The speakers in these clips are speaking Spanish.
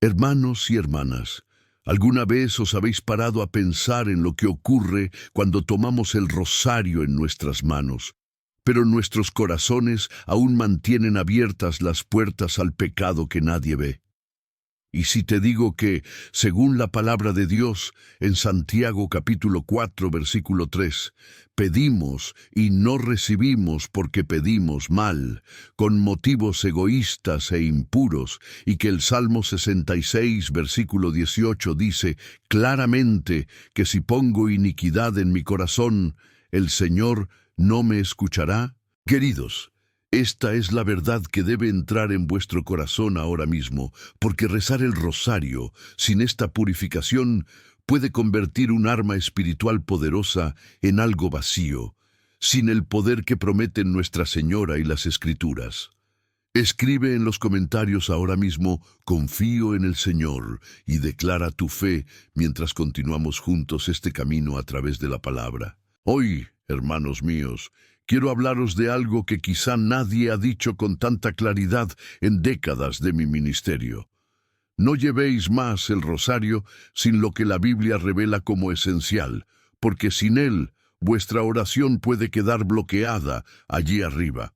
Hermanos y hermanas, ¿alguna vez os habéis parado a pensar en lo que ocurre cuando tomamos el rosario en nuestras manos, pero nuestros corazones aún mantienen abiertas las puertas al pecado que nadie ve? Y si te digo que, según la palabra de Dios, en Santiago capítulo 4, versículo 3, pedimos y no recibimos porque pedimos mal, con motivos egoístas e impuros, y que el Salmo 66, versículo 18 dice claramente que si pongo iniquidad en mi corazón, el Señor no me escuchará? Queridos, esta es la verdad que debe entrar en vuestro corazón ahora mismo, porque rezar el rosario sin esta purificación puede convertir un arma espiritual poderosa en algo vacío, sin el poder que prometen Nuestra Señora y las Escrituras. Escribe en los comentarios ahora mismo: confío en el Señor, y declara tu fe mientras continuamos juntos este camino a través de la palabra. Hoy, hermanos míos, quiero hablaros de algo que quizá nadie ha dicho con tanta claridad en décadas de mi ministerio. No llevéis más el rosario sin lo que la Biblia revela como esencial, porque sin él vuestra oración puede quedar bloqueada allí arriba,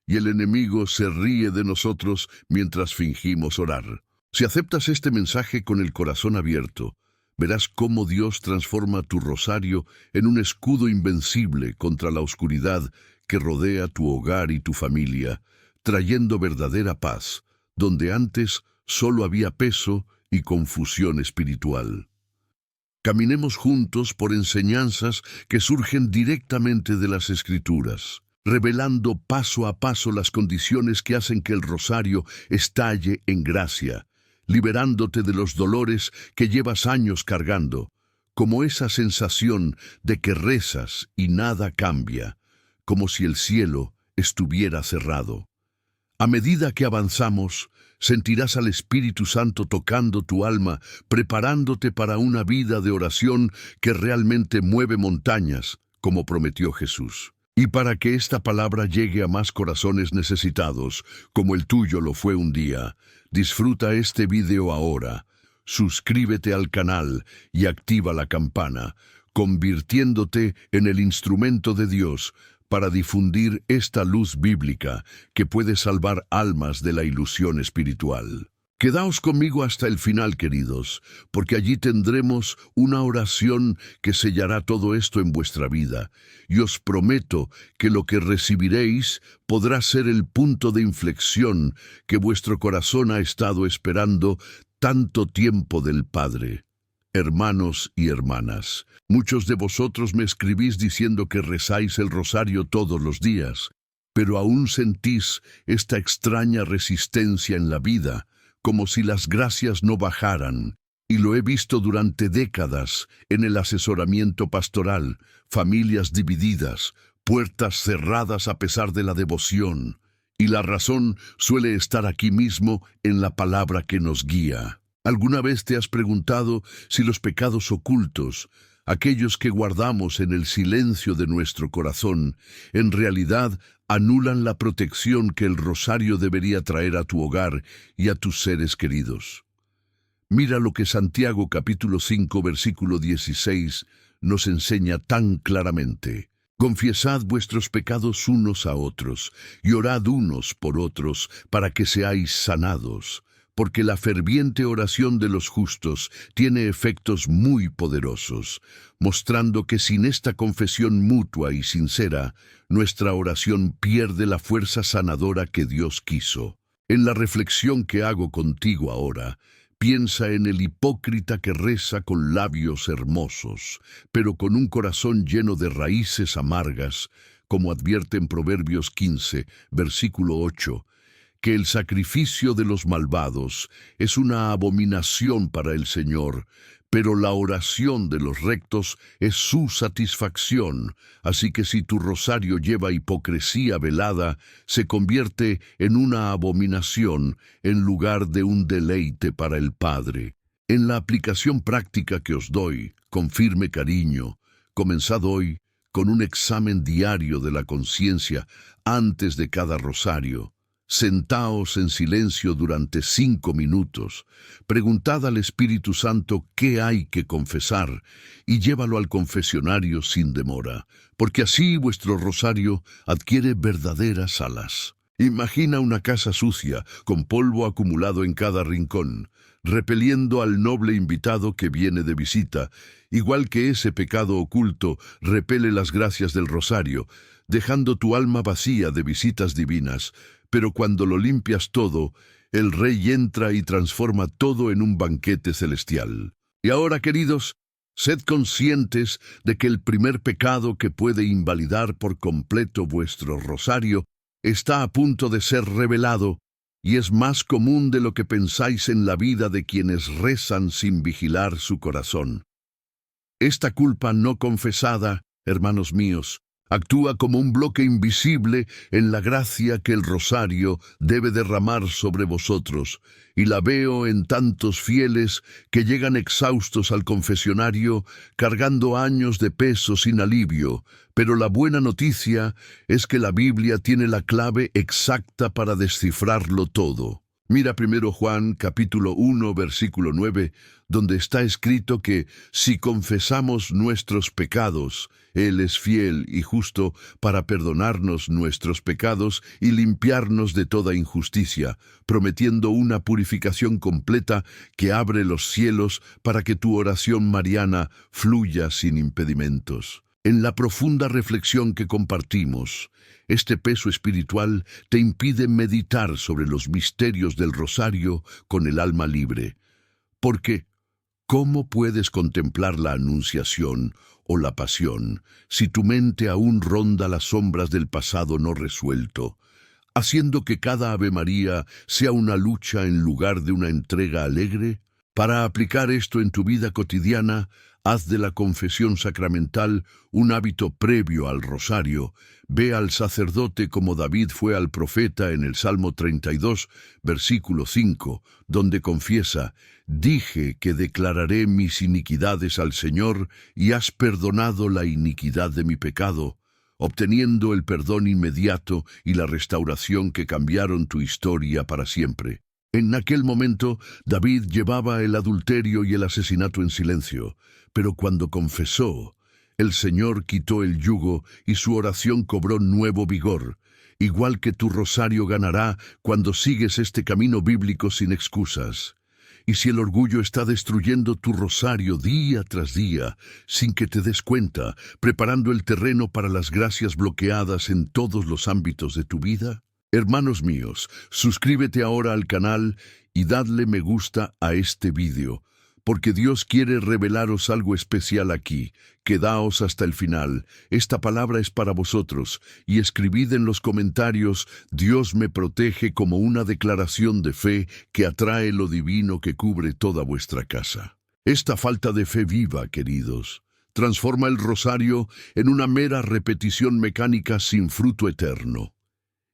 y el enemigo se ríe de nosotros mientras fingimos orar. Si aceptas este mensaje con el corazón abierto, verás cómo Dios transforma tu rosario en un escudo invencible contra la oscuridad que rodea tu hogar y tu familia, trayendo verdadera paz, donde antes solo había peso y confusión espiritual. Caminemos juntos por enseñanzas que surgen directamente de las Escrituras, revelando paso a paso las condiciones que hacen que el rosario estalle en gracia, liberándote de los dolores que llevas años cargando, como esa sensación de que rezas y nada cambia, como si el cielo estuviera cerrado. A medida que avanzamos, sentirás al Espíritu Santo tocando tu alma, preparándote para una vida de oración que realmente mueve montañas, como prometió Jesús. Y para que esta palabra llegue a más corazones necesitados, como el tuyo lo fue un día, disfruta este video ahora, suscríbete al canal y activa la campana, convirtiéndote en el instrumento de Dios para difundir esta luz bíblica que puede salvar almas de la ilusión espiritual. Quedaos conmigo hasta el final, queridos, porque allí tendremos una oración que sellará todo esto en vuestra vida, y os prometo que lo que recibiréis podrá ser el punto de inflexión que vuestro corazón ha estado esperando tanto tiempo del Padre. Hermanos y hermanas, muchos de vosotros me escribís diciendo que rezáis el rosario todos los días, pero aún sentís esta extraña resistencia en la vida, como si las gracias no bajaran, y lo he visto durante décadas en el asesoramiento pastoral, familias divididas, puertas cerradas a pesar de la devoción, y la razón suele estar aquí mismo en la palabra que nos guía. ¿Alguna vez te has preguntado si los pecados ocultos, aquellos que guardamos en el silencio de nuestro corazón, en realidad anulan la protección que el rosario debería traer a tu hogar y a tus seres queridos? Mira lo que Santiago capítulo 5 versículo 16 nos enseña tan claramente. Confiesad vuestros pecados unos a otros y orad unos por otros para que seáis sanados, porque la ferviente oración de los justos tiene efectos muy poderosos, mostrando que sin esta confesión mutua y sincera, nuestra oración pierde la fuerza sanadora que Dios quiso. En la reflexión que hago contigo ahora, piensa en el hipócrita que reza con labios hermosos, pero con un corazón lleno de raíces amargas, como advierte en Proverbios 15, versículo 8, que el sacrificio de los malvados es una abominación para el Señor, pero la oración de los rectos es su satisfacción. Así que si tu rosario lleva hipocresía velada, se convierte en una abominación en lugar de un deleite para el Padre. En la aplicación práctica que os doy, con firme cariño, comenzad hoy con un examen diario de la conciencia antes de cada rosario. Sentaos en silencio durante 5 minutos, preguntad al Espíritu Santo qué hay que confesar y llévalo al confesionario sin demora, porque así vuestro rosario adquiere verdaderas alas. Imagina una casa sucia, con polvo acumulado en cada rincón, repeliendo al noble invitado que viene de visita, igual que ese pecado oculto repele las gracias del rosario, dejando tu alma vacía de visitas divinas. Pero cuando lo limpias todo, el Rey entra y transforma todo en un banquete celestial. Y ahora, queridos, sed conscientes de que el primer pecado que puede invalidar por completo vuestro rosario está a punto de ser revelado, y es más común de lo que pensáis en la vida de quienes rezan sin vigilar su corazón. Esta culpa no confesada, hermanos míos, actúa como un bloque invisible en la gracia que el rosario debe derramar sobre vosotros, y la veo en tantos fieles que llegan exhaustos al confesionario, cargando años de peso sin alivio. Pero la buena noticia es que la Biblia tiene la clave exacta para descifrarlo todo. Mira primero Juan capítulo 1 versículo 9, donde está escrito que si confesamos nuestros pecados, Él es fiel y justo para perdonarnos nuestros pecados y limpiarnos de toda injusticia, prometiendo una purificación completa que abre los cielos para que tu oración mariana fluya sin impedimentos. En la profunda reflexión que compartimos, este peso espiritual te impide meditar sobre los misterios del rosario con el alma libre. Porque, ¿cómo puedes contemplar la Anunciación o la Pasión si tu mente aún ronda las sombras del pasado no resuelto, haciendo que cada Ave María sea una lucha en lugar de una entrega alegre? Para aplicar esto en tu vida cotidiana, haz de la confesión sacramental un hábito previo al rosario. Ve al sacerdote como David fue al profeta en el Salmo 32, versículo 5, donde confiesa: «Dije que declararé mis iniquidades al Señor, y has perdonado la iniquidad de mi pecado», obteniendo el perdón inmediato y la restauración que cambiaron tu historia para siempre. En aquel momento, David llevaba el adulterio y el asesinato en silencio, pero cuando confesó, el Señor quitó el yugo y su oración cobró nuevo vigor, igual que tu rosario ganará cuando sigues este camino bíblico sin excusas. Y si el orgullo está destruyendo tu rosario día tras día, sin que te des cuenta, preparando el terreno para las gracias bloqueadas en todos los ámbitos de tu vida, hermanos míos, suscríbete ahora al canal y dadle me gusta a este vídeo, porque Dios quiere revelaros algo especial aquí. Quedaos hasta el final. Esta palabra es para vosotros, y escribid en los comentarios: «Dios me protege», como una declaración de fe que atrae lo divino que cubre toda vuestra casa. Esta falta de fe viva, queridos, transforma el rosario en una mera repetición mecánica sin fruto eterno.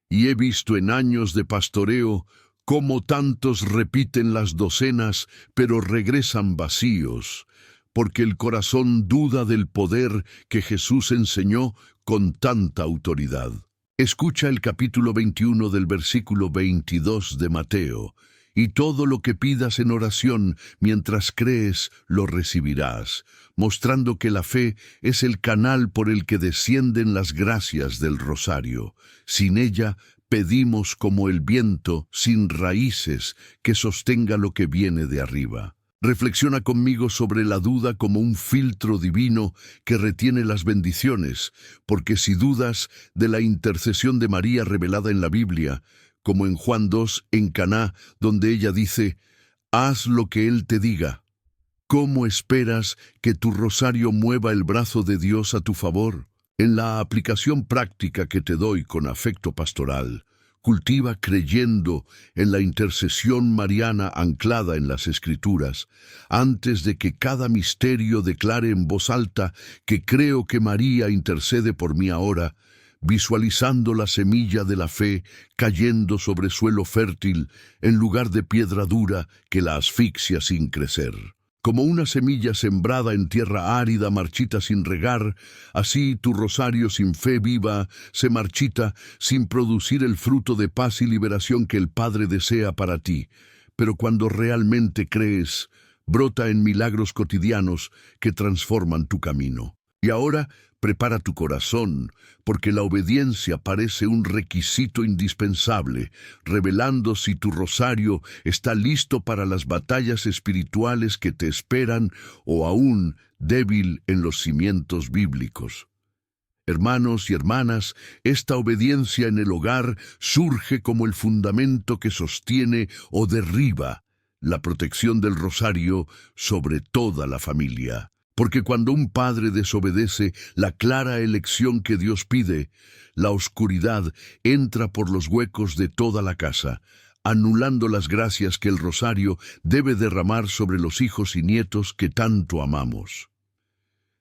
Y he visto en años de pastoreo cómo tantos repiten las docenas, pero regresan vacíos, porque el corazón duda del poder que Jesús enseñó con tanta autoridad. Escucha el capítulo 21 del versículo 22 de Mateo: «Y todo lo que pidas en oración mientras crees, lo recibirás», mostrando que la fe es el canal por el que descienden las gracias del rosario. Sin ella, pedimos como el viento, sin raíces, que sostenga lo que viene de arriba. Reflexiona conmigo sobre la duda como un filtro divino que retiene las bendiciones, porque si dudas de la intercesión de María revelada en la Biblia, como en Juan 2, en Caná, donde ella dice: «Haz lo que Él te diga», ¿cómo esperas que tu rosario mueva el brazo de Dios a tu favor? En la aplicación práctica que te doy con afecto pastoral, cultiva creyendo en la intercesión mariana anclada en las Escrituras, antes de que cada misterio declare en voz alta que creo que María intercede por mí ahora, visualizando la semilla de la fe cayendo sobre suelo fértil en lugar de piedra dura que la asfixia sin crecer. Como una semilla sembrada en tierra árida, marchita sin regar, así tu rosario sin fe viva se marchita sin producir el fruto de paz y liberación que el Padre desea para ti. Pero cuando realmente crees, brota en milagros cotidianos que transforman tu camino. Y ahora, prepara tu corazón, porque la obediencia parece un requisito indispensable, revelando si tu rosario está listo para las batallas espirituales que te esperan o aún débil en los cimientos bíblicos. Hermanos y hermanas, esta obediencia en el hogar surge como el fundamento que sostiene o derriba la protección del rosario sobre toda la familia. Porque cuando un padre desobedece la clara elección que Dios pide, la oscuridad entra por los huecos de toda la casa, anulando las gracias que el rosario debe derramar sobre los hijos y nietos que tanto amamos.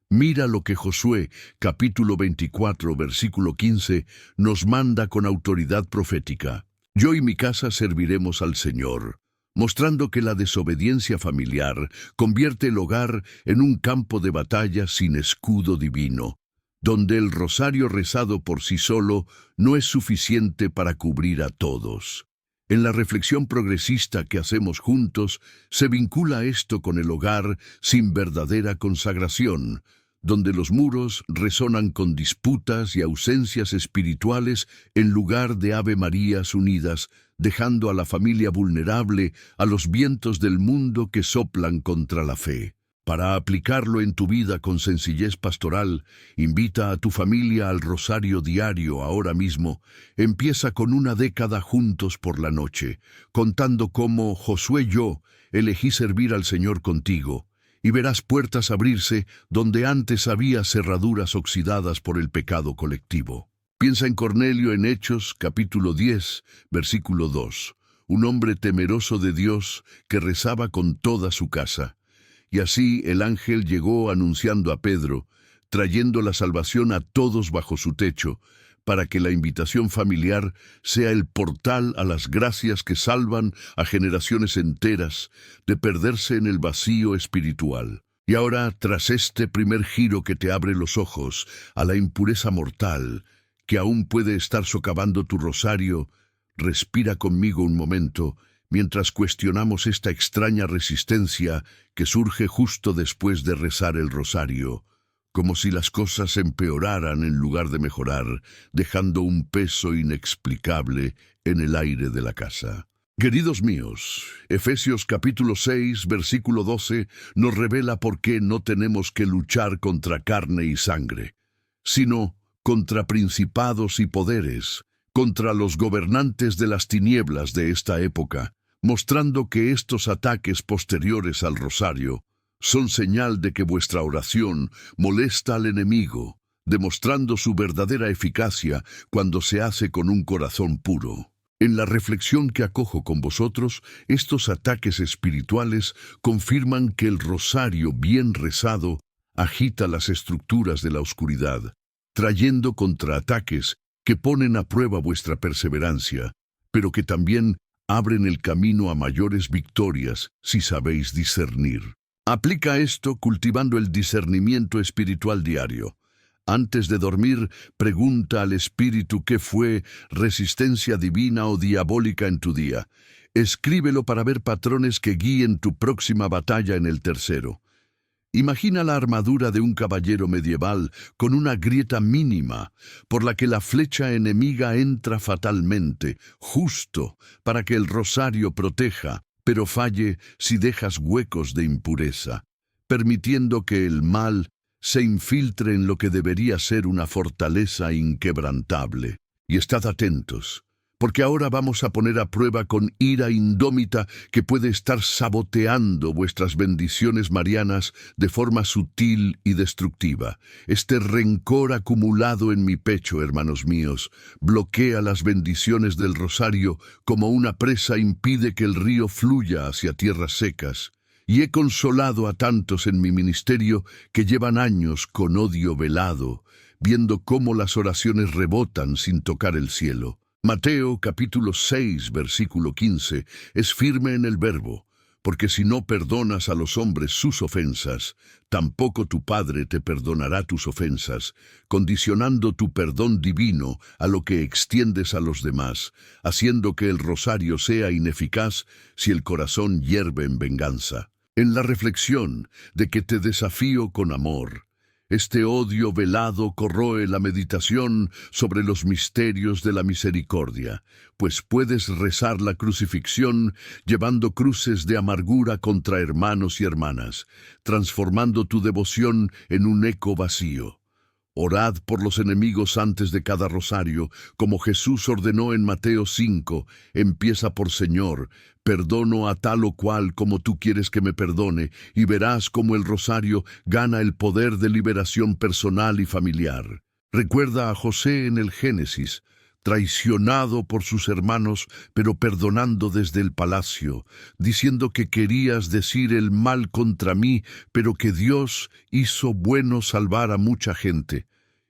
Mira lo que Josué, capítulo 24, versículo 15, nos manda con autoridad profética. Yo y mi casa serviremos al Señor, mostrando que la desobediencia familiar convierte el hogar en un campo de batalla sin escudo divino, donde el rosario rezado por sí solo no es suficiente para cubrir a todos. En la reflexión progresista que hacemos juntos, se vincula esto con el hogar sin verdadera consagración, donde los muros resonan con disputas y ausencias espirituales en lugar de Ave Marías unidas, dejando a la familia vulnerable a los vientos del mundo que soplan contra la fe. Para aplicarlo en tu vida con sencillez pastoral, invita a tu familia al rosario diario ahora mismo. Empieza con una década juntos por la noche, contando cómo Josué yo elegí servir al Señor contigo, y verás puertas abrirse donde antes había cerraduras oxidadas por el pecado colectivo. Piensa en Cornelio en Hechos, capítulo 10, versículo 2, un hombre temeroso de Dios que rezaba con toda su casa. Y así el ángel llegó anunciando a Pedro, trayendo la salvación a todos bajo su techo, para que la invitación familiar sea el portal a las gracias que salvan a generaciones enteras de perderse en el vacío espiritual. Y ahora, tras este primer giro que te abre los ojos a la impureza mortal, que aún puede estar socavando tu rosario, respira conmigo un momento mientras cuestionamos esta extraña resistencia que surge justo después de rezar el rosario, como si las cosas empeoraran en lugar de mejorar, dejando un peso inexplicable en el aire de la casa. Queridos míos, Efesios capítulo 6, versículo 12, nos revela por qué no tenemos que luchar contra carne y sangre, sino contra principados y poderes, contra los gobernantes de las tinieblas de esta época, mostrando que estos ataques posteriores al rosario son señal de que vuestra oración molesta al enemigo, demostrando su verdadera eficacia cuando se hace con un corazón puro. En la reflexión que acojo con vosotros, estos ataques espirituales confirman que el rosario bien rezado agita las estructuras de la oscuridad, trayendo contraataques que ponen a prueba vuestra perseverancia, pero que también abren el camino a mayores victorias si sabéis discernir. Aplica esto cultivando el discernimiento espiritual diario. Antes de dormir, pregunta al Espíritu qué fue resistencia divina o diabólica en tu día. Escríbelo para ver patrones que guíen tu próxima batalla en el tercero. Imagina la armadura de un caballero medieval con una grieta mínima por la que la flecha enemiga entra fatalmente, justo para que el rosario proteja, pero falle si dejas huecos de impureza, permitiendo que el mal se infiltre en lo que debería ser una fortaleza inquebrantable. Y estad atentos, porque ahora vamos a poner a prueba con ira indómita que puede estar saboteando vuestras bendiciones marianas de forma sutil y destructiva. Este rencor acumulado en mi pecho, hermanos míos, bloquea las bendiciones del rosario como una presa impide que el río fluya hacia tierras secas. Y he consolado a tantos en mi ministerio que llevan años con odio velado, viendo cómo las oraciones rebotan sin tocar el cielo. Mateo capítulo 6, versículo 15, es firme en el verbo. porque si no perdonas a los hombres sus ofensas, tampoco tu Padre te perdonará tus ofensas, condicionando tu perdón divino a lo que extiendes a los demás, haciendo que el rosario sea ineficaz si el corazón hierve en venganza. En la reflexión de que te desafío con amor, este odio velado corroe la meditación sobre los misterios de la misericordia, pues puedes rezar la crucifixión llevando cruces de amargura contra hermanos y hermanas, transformando tu devoción en un eco vacío. Orad por los enemigos antes de cada rosario, como Jesús ordenó en Mateo 5, empieza por Señor, perdono a tal o cual como tú quieres que me perdone, y verás cómo el rosario gana el poder de liberación personal y familiar. Recuerda a José en el Génesis, traicionado por sus hermanos, pero perdonando desde el palacio, diciendo que querías decir el mal contra mí, pero que Dios hizo bueno salvar a mucha gente.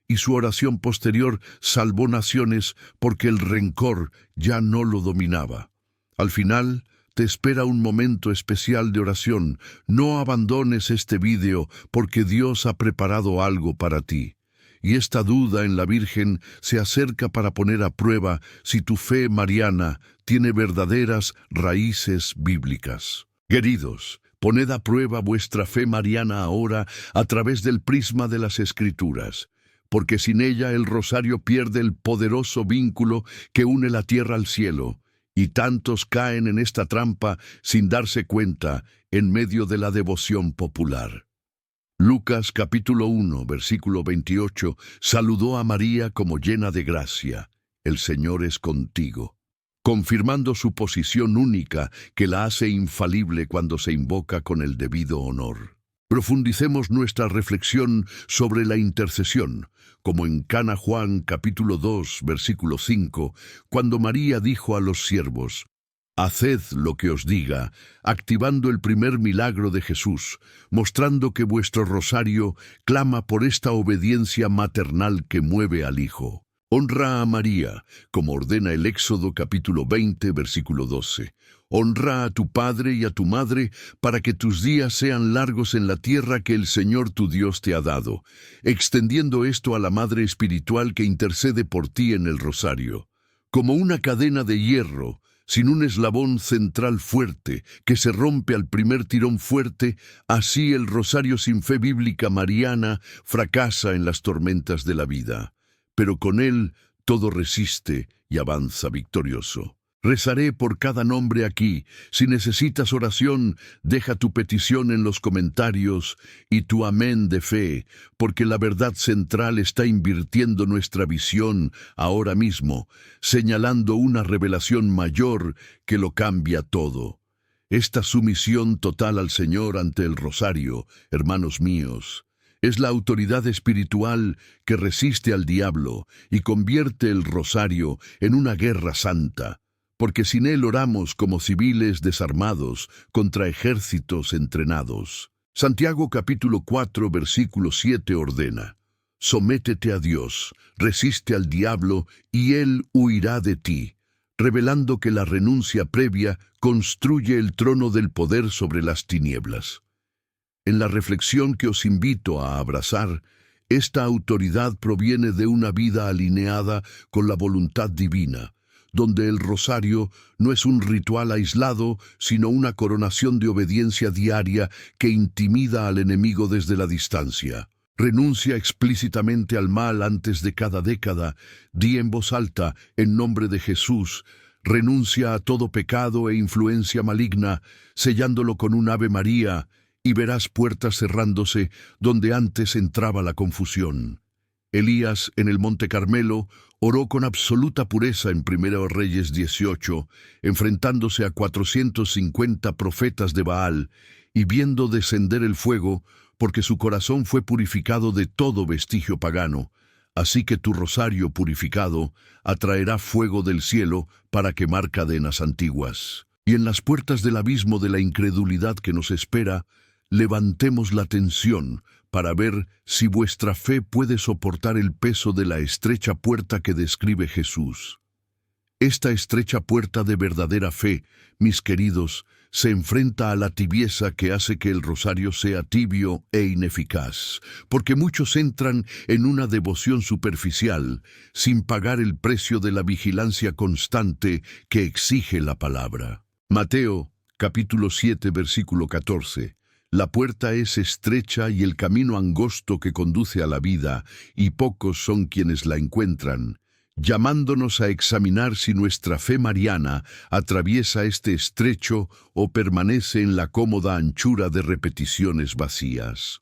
Y su oración posterior salvó naciones porque el rencor ya no lo dominaba. Al final, te espera un momento especial de oración. No abandones este vídeo porque Dios ha preparado algo para ti. Y esta duda en la Virgen se acerca para poner a prueba si tu fe mariana tiene verdaderas raíces bíblicas. Queridos, poned a prueba vuestra fe mariana ahora a través del prisma de las Escrituras, porque sin ella el rosario pierde el poderoso vínculo que une la tierra al cielo, y tantos caen en esta trampa sin darse cuenta en medio de la devoción popular. Lucas capítulo 1, versículo 28, saludó a María como llena de gracia. El Señor es contigo, confirmando su posición única que la hace infalible cuando se invoca con el debido honor. Profundicemos nuestra reflexión sobre la intercesión, como en Cana Juan capítulo 2, versículo 5, cuando María dijo a los siervos, haced lo que os diga, activando el primer milagro de Jesús, mostrando que vuestro rosario clama por esta obediencia maternal que mueve al Hijo. Honra a María, como ordena el Éxodo capítulo 20, versículo 12. Honra a tu padre y a tu madre, para que tus días sean largos en la tierra que el Señor tu Dios te ha dado, extendiendo esto a la Madre Espiritual que intercede por ti en el rosario. Como una cadena de hierro, sin un eslabón central fuerte, que se rompe al primer tirón fuerte, así el rosario sin fe bíblica mariana fracasa en las tormentas de la vida. Pero con él todo resiste y avanza victorioso. Rezaré por cada nombre aquí. Si necesitas oración, deja tu petición en los comentarios y tu amén de fe, porque la verdad central está invirtiendo nuestra visión ahora mismo, señalando una revelación mayor que lo cambia todo. Esta sumisión total al Señor ante el rosario, hermanos míos, es la autoridad espiritual que resiste al diablo y convierte el rosario en una guerra santa, porque sin él oramos como civiles desarmados contra ejércitos entrenados. Santiago capítulo 4, versículo 7 ordena, sométete a Dios, resiste al diablo y él huirá de ti, revelando que la renuncia previa construye el trono del poder sobre las tinieblas. En la reflexión que os invito a abrazar, esta autoridad proviene de una vida alineada con la voluntad divina, donde el rosario no es un ritual aislado, sino una coronación de obediencia diaria que intimida al enemigo desde la distancia. Renuncia explícitamente al mal antes de cada década, di en voz alta, en nombre de Jesús, renuncia a todo pecado e influencia maligna, sellándolo con un Ave María, y verás puertas cerrándose donde antes entraba la confusión. Elías, en el Monte Carmelo, oró con absoluta pureza en 1 Reyes 18, enfrentándose a 450 profetas de Baal, y viendo descender el fuego, porque su corazón fue purificado de todo vestigio pagano. Así que tu rosario purificado atraerá fuego del cielo para quemar cadenas antiguas. Y en las puertas del abismo de la incredulidad que nos espera, levantemos la tensión para ver si vuestra fe puede soportar el peso de la estrecha puerta que describe Jesús. Esta estrecha puerta de verdadera fe, mis queridos, se enfrenta a la tibieza que hace que el rosario sea tibio e ineficaz, porque muchos entran en una devoción superficial, sin pagar el precio de la vigilancia constante que exige la palabra. Mateo, capítulo 7, versículo 14. La puerta es estrecha y el camino angosto que conduce a la vida, y pocos son quienes la encuentran, llamándonos a examinar si nuestra fe mariana atraviesa este estrecho o permanece en la cómoda anchura de repeticiones vacías.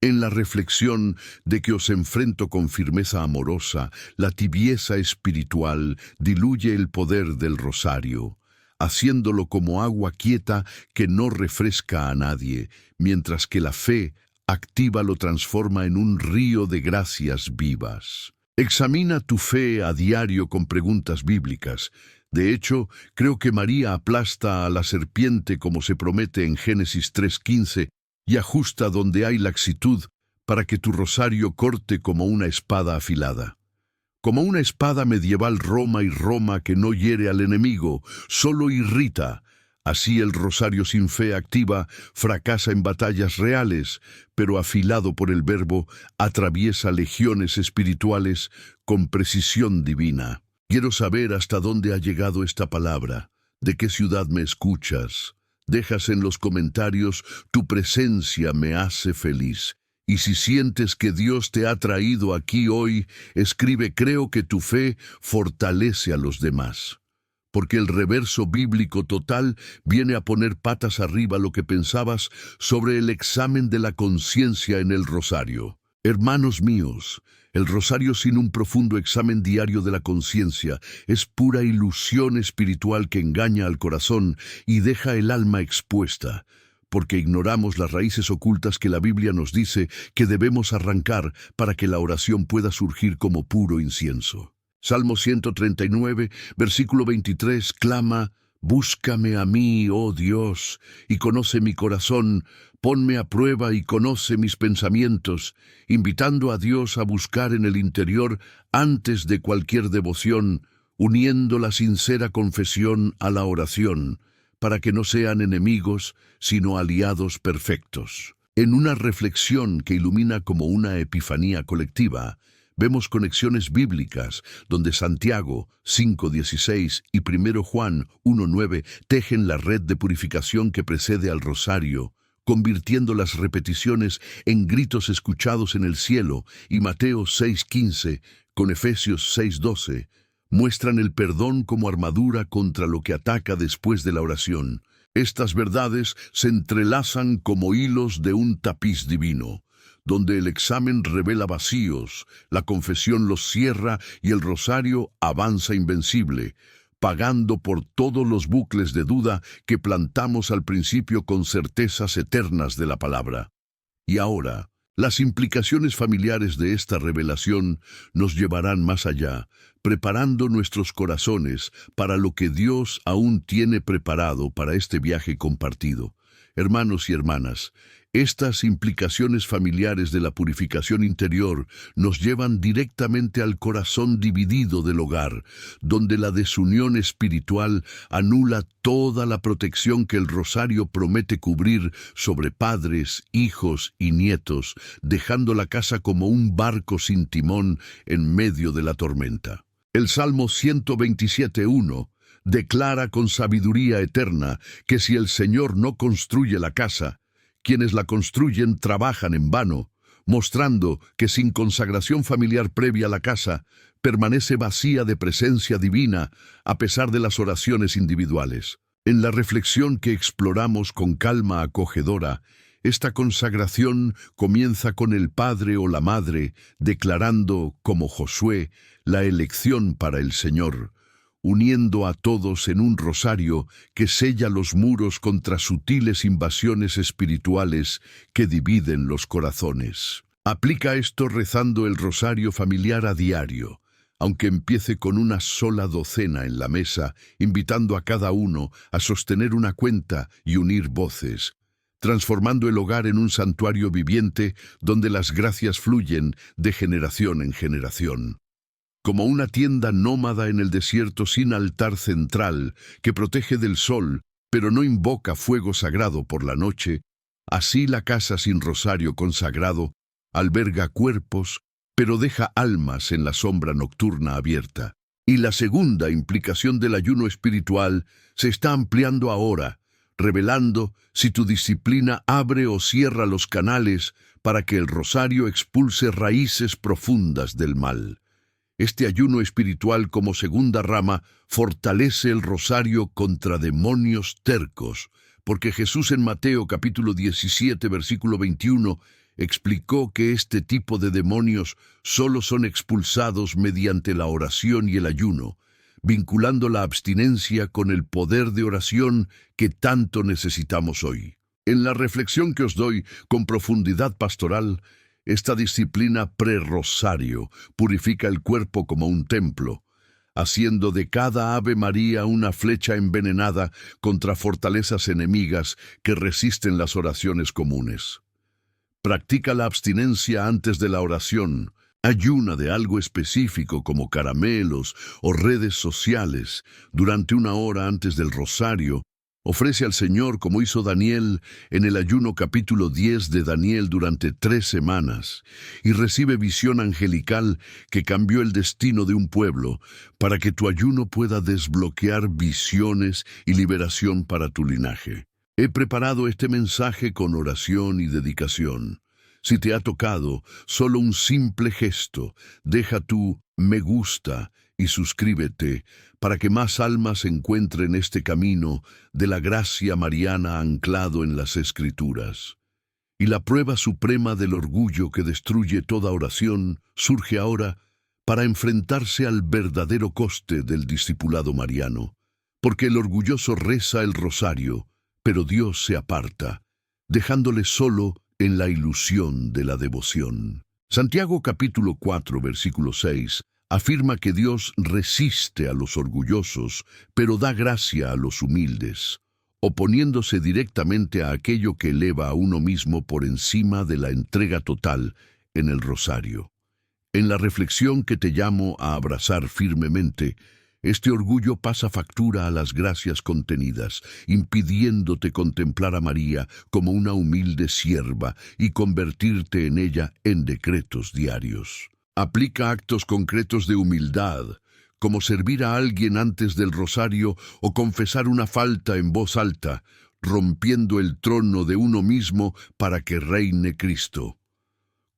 En la reflexión de que os enfrento con firmeza amorosa, la tibieza espiritual diluye el poder del rosario, haciéndolo como agua quieta que no refresca a nadie, mientras que la fe activa lo transforma en un río de gracias vivas. Examina tu fe a diario con preguntas bíblicas. De hecho, creo que María aplasta a la serpiente como se promete en Génesis 3:15 y ajusta donde hay laxitud para que tu rosario corte como una espada afilada. Como una espada medieval Roma que no hiere al enemigo, solo irrita. Así el rosario sin fe activa fracasa en batallas reales, pero afilado por el verbo, atraviesa legiones espirituales con precisión divina. Quiero saber hasta dónde ha llegado esta palabra, de qué ciudad me escuchas. Dejas en los comentarios, tu presencia me hace feliz. Y si sientes que Dios te ha traído aquí hoy, escribe: creo que tu fe fortalece a los demás. Porque el reverso bíblico total viene a poner patas arriba lo que pensabas sobre el examen de la conciencia en el rosario. Hermanos míos, el rosario sin un profundo examen diario de la conciencia es pura ilusión espiritual que engaña al corazón y deja el alma expuesta, porque ignoramos las raíces ocultas que la Biblia nos dice que debemos arrancar para que la oración pueda surgir como puro incienso. Salmo 139, versículo 23, clama: búscame a mí, oh Dios, y conoce mi corazón, ponme a prueba y conoce mis pensamientos, invitando a Dios a buscar en el interior antes de cualquier devoción, uniendo la sincera confesión a la oración, para que no sean enemigos, sino aliados perfectos. En una reflexión que ilumina como una epifanía colectiva, vemos conexiones bíblicas donde Santiago 5:16 y 1 Juan 1:9 tejen la red de purificación que precede al rosario, convirtiendo las repeticiones en gritos escuchados en el cielo, y Mateo 6:15 con Efesios 6:12 muestran el perdón como armadura contra lo que ataca después de la oración. Estas verdades se entrelazan como hilos de un tapiz divino, donde el examen revela vacíos, la confesión los cierra y el rosario avanza invencible, pagando por todos los bucles de duda que plantamos al principio con certezas eternas de la palabra. Y ahora, las implicaciones familiares de esta revelación nos llevarán más allá, preparando nuestros corazones para lo que Dios aún tiene preparado para este viaje compartido. Hermanos y hermanas, estas implicaciones familiares de la purificación interior nos llevan directamente al corazón dividido del hogar, donde la desunión espiritual anula toda la protección que el rosario promete cubrir sobre padres, hijos y nietos, dejando la casa como un barco sin timón en medio de la tormenta. El Salmo 127:1 declara con sabiduría eterna que si el Señor no construye la casa, quienes la construyen trabajan en vano, mostrando que sin consagración familiar previa a la casa, permanece vacía de presencia divina a pesar de las oraciones individuales. En la reflexión que exploramos con calma acogedora, esta consagración comienza con el padre o la madre declarando, como Josué, la elección para el Señor, uniendo a todos en un rosario que sella los muros contra sutiles invasiones espirituales que dividen los corazones. Aplica esto rezando el rosario familiar a diario, aunque empiece con una sola docena en la mesa, invitando a cada uno a sostener una cuenta y unir voces, transformando el hogar en un santuario viviente donde las gracias fluyen de generación en generación. Como una tienda nómada en el desierto sin altar central que protege del sol, pero no invoca fuego sagrado por la noche, así la casa sin rosario consagrado alberga cuerpos, pero deja almas en la sombra nocturna abierta. Y la segunda implicación del ayuno espiritual se está ampliando ahora, revelando si tu disciplina abre o cierra los canales para que el rosario expulse raíces profundas del mal. Este ayuno espiritual como segunda rama fortalece el rosario contra demonios tercos, porque Jesús en Mateo capítulo 17, versículo 21, explicó que este tipo de demonios solo son expulsados mediante la oración y el ayuno, vinculando la abstinencia con el poder de oración que tanto necesitamos hoy. En la reflexión que os doy con profundidad pastoral, esta disciplina pre-rosario purifica el cuerpo como un templo, haciendo de cada Ave María una flecha envenenada contra fortalezas enemigas que resisten las oraciones comunes. Practica la abstinencia antes de la oración. Ayuna de algo específico como caramelos o redes sociales durante 1 hora antes del rosario. Ofrece al Señor como hizo Daniel en el ayuno capítulo 10 de Daniel durante 3 semanas y recibe visión angelical que cambió el destino de un pueblo para que tu ayuno pueda desbloquear visiones y liberación para tu linaje. He preparado este mensaje con oración y dedicación. Si te ha tocado solo un simple gesto, deja tu me gusta y suscríbete para que más almas encuentren este camino de la gracia mariana anclado en las Escrituras. Y la prueba suprema del orgullo que destruye toda oración surge ahora para enfrentarse al verdadero coste del discipulado mariano, porque el orgulloso reza el rosario, pero Dios se aparta, dejándole solo en la ilusión de la devoción. Santiago capítulo 4, versículo 6, afirma que Dios resiste a los orgullosos, pero da gracia a los humildes, oponiéndose directamente a aquello que eleva a uno mismo por encima de la entrega total en el rosario. En la reflexión que te llamo a abrazar firmemente, este orgullo pasa factura a las gracias contenidas, impidiéndote contemplar a María como una humilde sierva y convertirte en ella en decretos diarios. Aplica actos concretos de humildad, como servir a alguien antes del rosario o confesar una falta en voz alta, rompiendo el trono de uno mismo para que reine Cristo.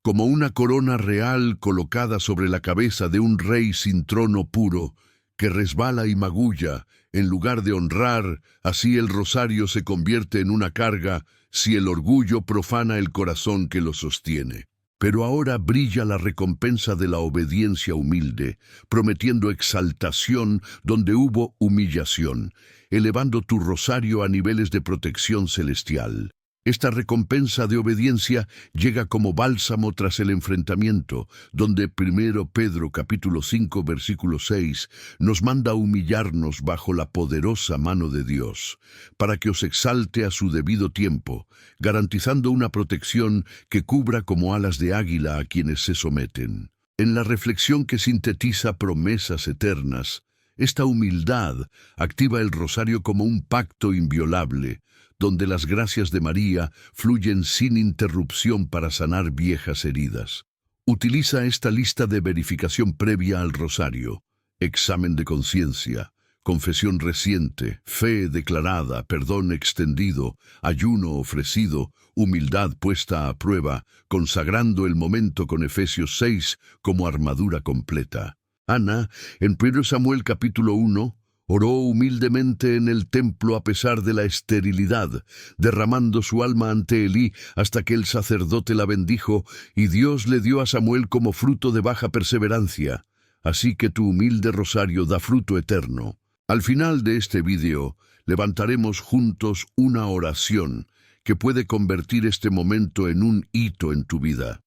Como una corona real colocada sobre la cabeza de un rey sin trono puro, que resbala y magulla, en lugar de honrar, así el rosario se convierte en una carga si el orgullo profana el corazón que lo sostiene. Pero ahora brilla la recompensa de la obediencia humilde, prometiendo exaltación donde hubo humillación, elevando tu rosario a niveles de protección celestial. Esta recompensa de obediencia llega como bálsamo tras el enfrentamiento, donde 1 Pedro capítulo 5 versículo 6 nos manda humillarnos bajo la poderosa mano de Dios, para que os exalte a su debido tiempo, garantizando una protección que cubra como alas de águila a quienes se someten. En la reflexión que sintetiza promesas eternas, esta humildad activa el rosario como un pacto inviolable, donde las gracias de María fluyen sin interrupción para sanar viejas heridas. Utiliza esta lista de verificación previa al rosario: examen de conciencia, confesión reciente, fe declarada, perdón extendido, ayuno ofrecido, humildad puesta a prueba, consagrando el momento con Efesios 6 como armadura completa. Ana, en 1 Samuel capítulo 1, oró humildemente en el templo a pesar de la esterilidad, derramando su alma ante Elí hasta que el sacerdote la bendijo, y Dios le dio a Samuel como fruto de baja perseverancia. Así que tu humilde rosario da fruto eterno. Al final de este vídeo, levantaremos juntos una oración que puede convertir este momento en un hito en tu vida.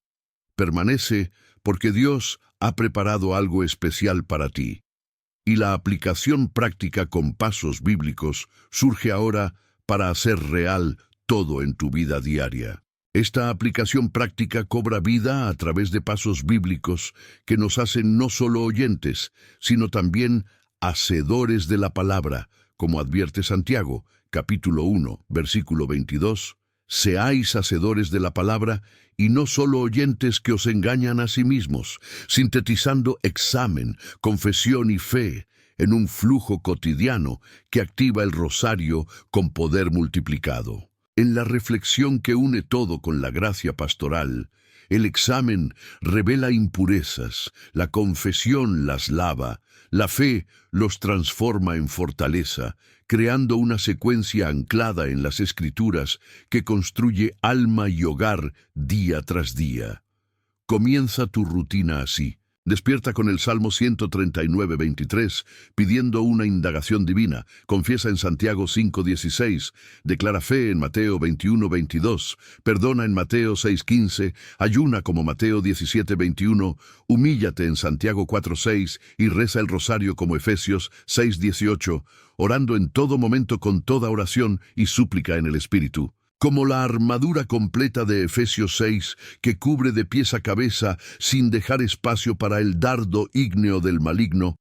Permanece porque Dios ha preparado algo especial para ti. Y la aplicación práctica con pasos bíblicos surge ahora para hacer real todo en tu vida diaria. Esta aplicación práctica cobra vida a través de pasos bíblicos que nos hacen no solo oyentes, sino también hacedores de la palabra, como advierte Santiago, capítulo 1, versículo 22, seáis hacedores de la palabra y no solo oyentes que os engañan a sí mismos, sintetizando examen, confesión y fe en un flujo cotidiano que activa el rosario con poder multiplicado. En la reflexión que une todo con la gracia pastoral, el examen revela impurezas, la confesión las lava, la fe los transforma en fortaleza, creando una secuencia anclada en las Escrituras que construye alma y hogar día tras día. Comienza tu rutina así. Despierta con el Salmo 139, 23, pidiendo una indagación divina. Confiesa en Santiago 5:16, declara fe en Mateo 21, 22, perdona en Mateo 6:15, ayuna como Mateo 17:21, humíllate en Santiago 4:6 y reza el rosario como Efesios 6:18, orando en todo momento con toda oración y súplica en el Espíritu. Como la armadura completa de Efesios 6, que cubre de pies a cabeza sin dejar espacio para el dardo ígneo del maligno,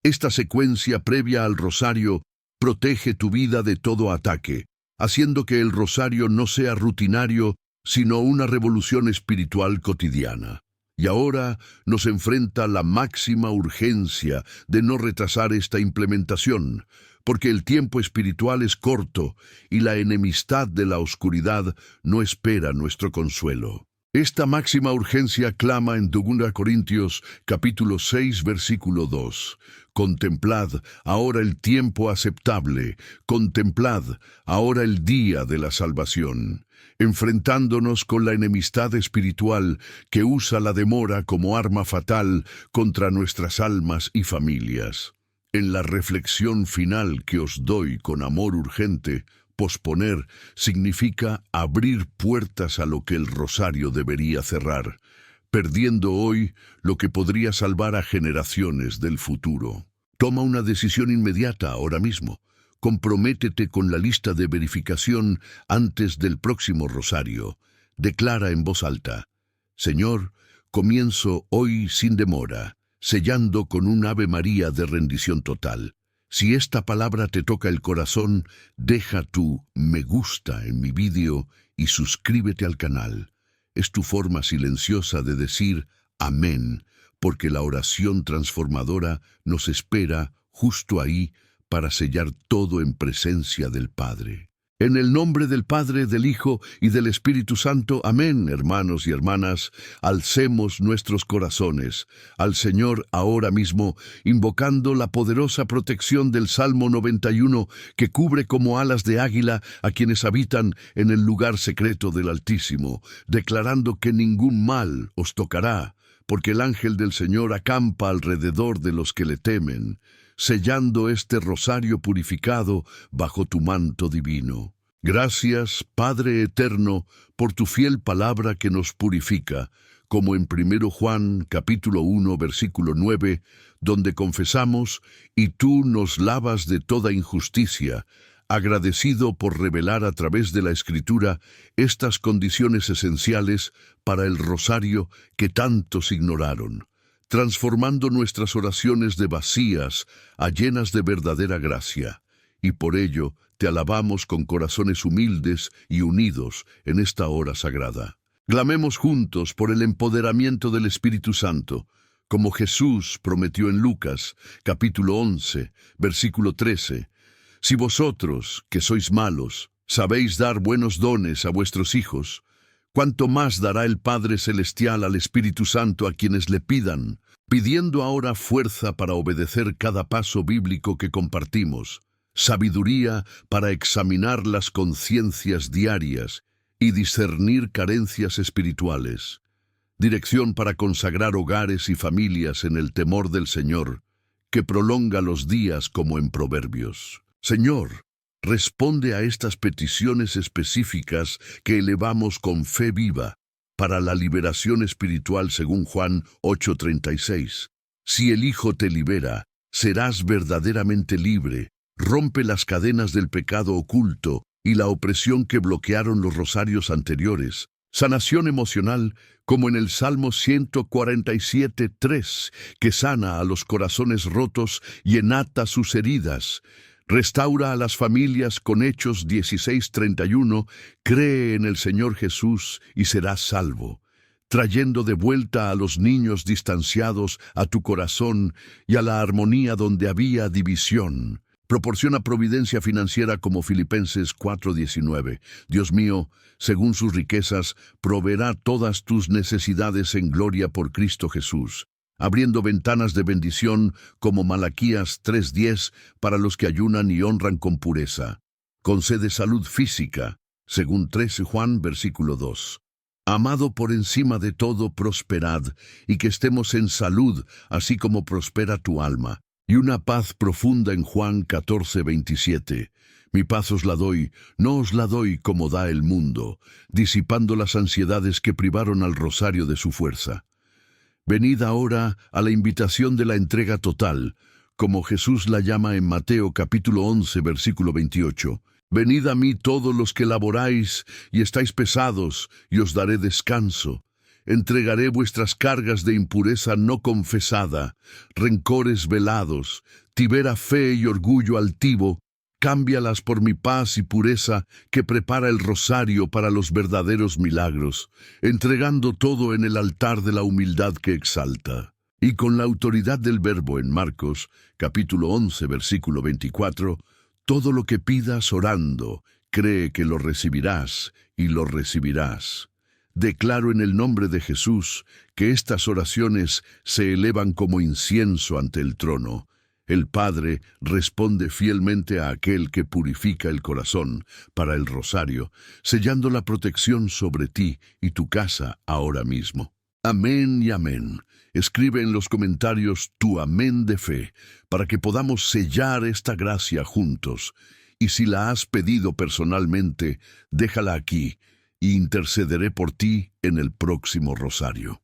esta secuencia previa al rosario protege tu vida de todo ataque, haciendo que el rosario no sea rutinario, sino una revolución espiritual cotidiana. Y ahora nos enfrenta la máxima urgencia de no retrasar esta implementación, porque el tiempo espiritual es corto y la enemistad de la oscuridad no espera nuestro consuelo. Esta máxima urgencia clama en 2 Corintios capítulo 6 versículo 2. Contemplad ahora el tiempo aceptable, contemplad ahora el día de la salvación, enfrentándonos con la enemistad espiritual que usa la demora como arma fatal contra nuestras almas y familias. En la reflexión final que os doy con amor urgente, posponer significa abrir puertas a lo que el rosario debería cerrar, perdiendo hoy lo que podría salvar a generaciones del futuro. Toma una decisión inmediata ahora mismo. Comprométete con la lista de verificación antes del próximo rosario. Declara en voz alta: Señor, comienzo hoy sin demora, sellando con un Ave María de rendición total. Si esta palabra te toca el corazón, deja tu me gusta en mi vídeo y suscríbete al canal. Es tu forma silenciosa de decir amén, porque la oración transformadora nos espera justo ahí para sellar todo en presencia del Padre. En el nombre del Padre, del Hijo y del Espíritu Santo. Amén, hermanos y hermanas. Alcemos nuestros corazones al Señor ahora mismo, invocando la poderosa protección del Salmo 91, que cubre como alas de águila a quienes habitan en el lugar secreto del Altísimo, declarando que ningún mal os tocará, porque el ángel del Señor acampa alrededor de los que le temen, sellando este rosario purificado bajo tu manto divino. Gracias, Padre eterno, por tu fiel palabra que nos purifica, como en 1 Juan capítulo 1 versículo 9, donde confesamos: y tú nos lavas de toda injusticia, agradecido por revelar a través de la Escritura estas condiciones esenciales para el rosario que tantos ignoraron, transformando nuestras oraciones de vacías a llenas de verdadera gracia. Y por ello te alabamos con corazones humildes y unidos en esta hora sagrada. Clamemos juntos por el empoderamiento del Espíritu Santo, como Jesús prometió en Lucas, capítulo 11, versículo 13. Si vosotros, que sois malos, sabéis dar buenos dones a vuestros hijos, ¿cuánto más dará el Padre Celestial al Espíritu Santo a quienes le pidan? Pidiendo ahora fuerza para obedecer cada paso bíblico que compartimos, sabiduría para examinar las conciencias diarias y discernir carencias espirituales, dirección para consagrar hogares y familias en el temor del Señor, que prolonga los días como en Proverbios. Señor, responde a estas peticiones específicas que elevamos con fe viva para la liberación espiritual según Juan 8:36. Si el Hijo te libera, serás verdaderamente libre. Rompe las cadenas del pecado oculto y la opresión que bloquearon los rosarios anteriores. Sanación emocional, como en el Salmo 147:3, que sana a los corazones rotos y enata sus heridas. Restaura a las familias con Hechos 16:31, cree en el Señor Jesús y serás salvo, trayendo de vuelta a los niños distanciados a tu corazón y a la armonía donde había división. Proporciona providencia financiera como Filipenses 4:19. Dios mío, según sus riquezas, proveerá todas tus necesidades en gloria por Cristo Jesús, abriendo ventanas de bendición como Malaquías 3:10 para los que ayunan y honran con pureza. Concede salud física, según 13 Juan versículo 2. Amado, por encima de todo, prosperad, y que estemos en salud, así como prospera tu alma. Y una paz profunda en Juan 14:27. Mi paz os la doy, no os la doy como da el mundo, disipando las ansiedades que privaron al rosario de su fuerza. Venid ahora a la invitación de la entrega total, como Jesús la llama en Mateo capítulo 11, versículo 28. Venid a mí todos los que laboráis y estáis pesados, y os daré descanso. Entregaré vuestras cargas de impureza no confesada, rencores velados, tibera fe y orgullo altivo, cámbialas por mi paz y pureza que prepara el rosario para los verdaderos milagros, entregando todo en el altar de la humildad que exalta. Y con la autoridad del Verbo en Marcos, capítulo 11, versículo 24, todo lo que pidas orando, cree que lo recibirás y lo recibirás. Declaro en el nombre de Jesús que estas oraciones se elevan como incienso ante el trono. El Padre responde fielmente a aquel que purifica el corazón para el rosario, sellando la protección sobre ti y tu casa ahora mismo. Amén y amén. Escribe en los comentarios tu amén de fe para que podamos sellar esta gracia juntos. Y si la has pedido personalmente, déjala aquí y intercederé por ti en el próximo rosario.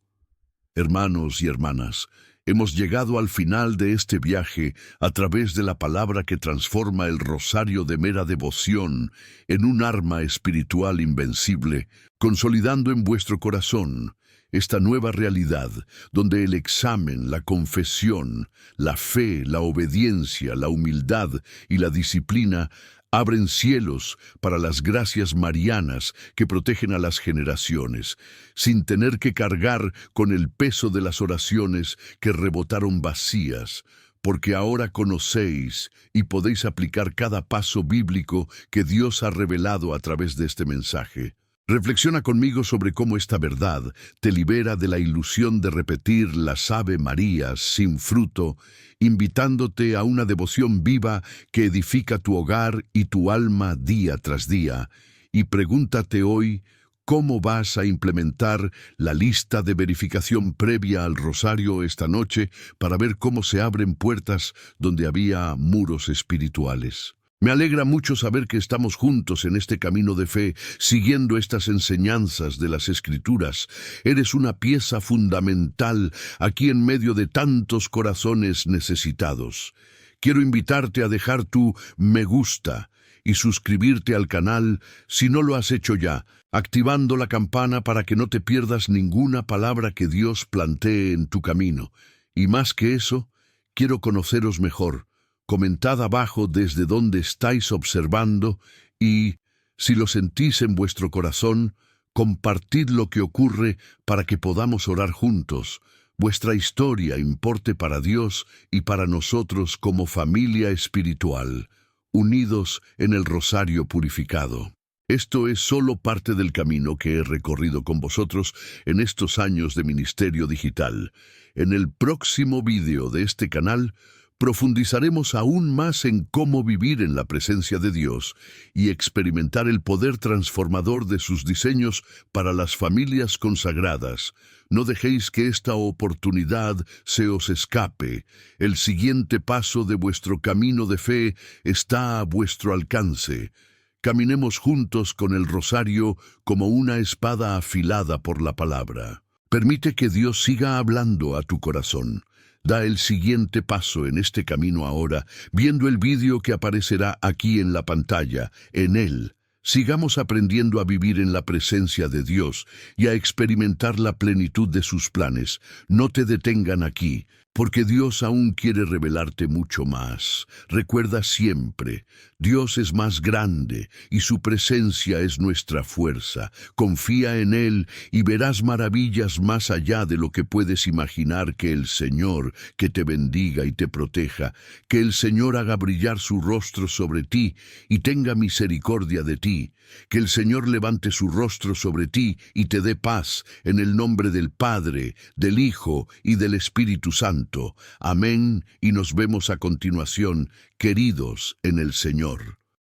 Hermanos y hermanas, hemos llegado al final de este viaje a través de la palabra que transforma el rosario de mera devoción en un arma espiritual invencible, consolidando en vuestro corazón esta nueva realidad donde el examen, la confesión, la fe, la obediencia, la humildad y la disciplina abren cielos para las gracias marianas que protegen a las generaciones, sin tener que cargar con el peso de las oraciones que rebotaron vacías, porque ahora conocéis y podéis aplicar cada paso bíblico que Dios ha revelado a través de este mensaje. Reflexiona conmigo sobre cómo esta verdad te libera de la ilusión de repetir las Ave Marías sin fruto, invitándote a una devoción viva que edifica tu hogar y tu alma día tras día. Y pregúntate hoy, ¿cómo vas a implementar la lista de verificación previa al rosario esta noche para ver cómo se abren puertas donde había muros espirituales? Me alegra mucho saber que estamos juntos en este camino de fe, siguiendo estas enseñanzas de las Escrituras. Eres una pieza fundamental aquí en medio de tantos corazones necesitados. Quiero invitarte a dejar tu me gusta y suscribirte al canal si no lo has hecho ya, activando la campana para que no te pierdas ninguna palabra que Dios plantee en tu camino. Y más que eso, quiero conoceros mejor. Comentad abajo desde donde estáis observando y, si lo sentís en vuestro corazón, compartid lo que ocurre para que podamos orar juntos. Vuestra historia importe para Dios y para nosotros como familia espiritual, unidos en el rosario purificado. Esto es solo parte del camino que he recorrido con vosotros en estos años de ministerio digital. En el próximo vídeo de este canal, profundizaremos aún más en cómo vivir en la presencia de Dios y experimentar el poder transformador de sus diseños para las familias consagradas. No dejéis que esta oportunidad se os escape. El siguiente paso de vuestro camino de fe está a vuestro alcance. Caminemos juntos con el rosario como una espada afilada por la palabra. Permite que Dios siga hablando a tu corazón. Da el siguiente paso en este camino ahora, viendo el vídeo que aparecerá aquí en la pantalla. En él, sigamos aprendiendo a vivir en la presencia de Dios y a experimentar la plenitud de sus planes. No te detengan aquí. porque Dios aún quiere revelarte mucho más. Recuerda siempre, Dios es más grande y su presencia es nuestra fuerza. Confía en Él y verás maravillas más allá de lo que puedes imaginar. Que el Señor que te bendiga y te proteja, que el Señor haga brillar su rostro sobre ti y tenga misericordia de ti, que el Señor levante su rostro sobre ti y te dé paz, en el nombre del Padre, del Hijo y del Espíritu Santo. Amén, y nos vemos a continuación, queridos en el Señor.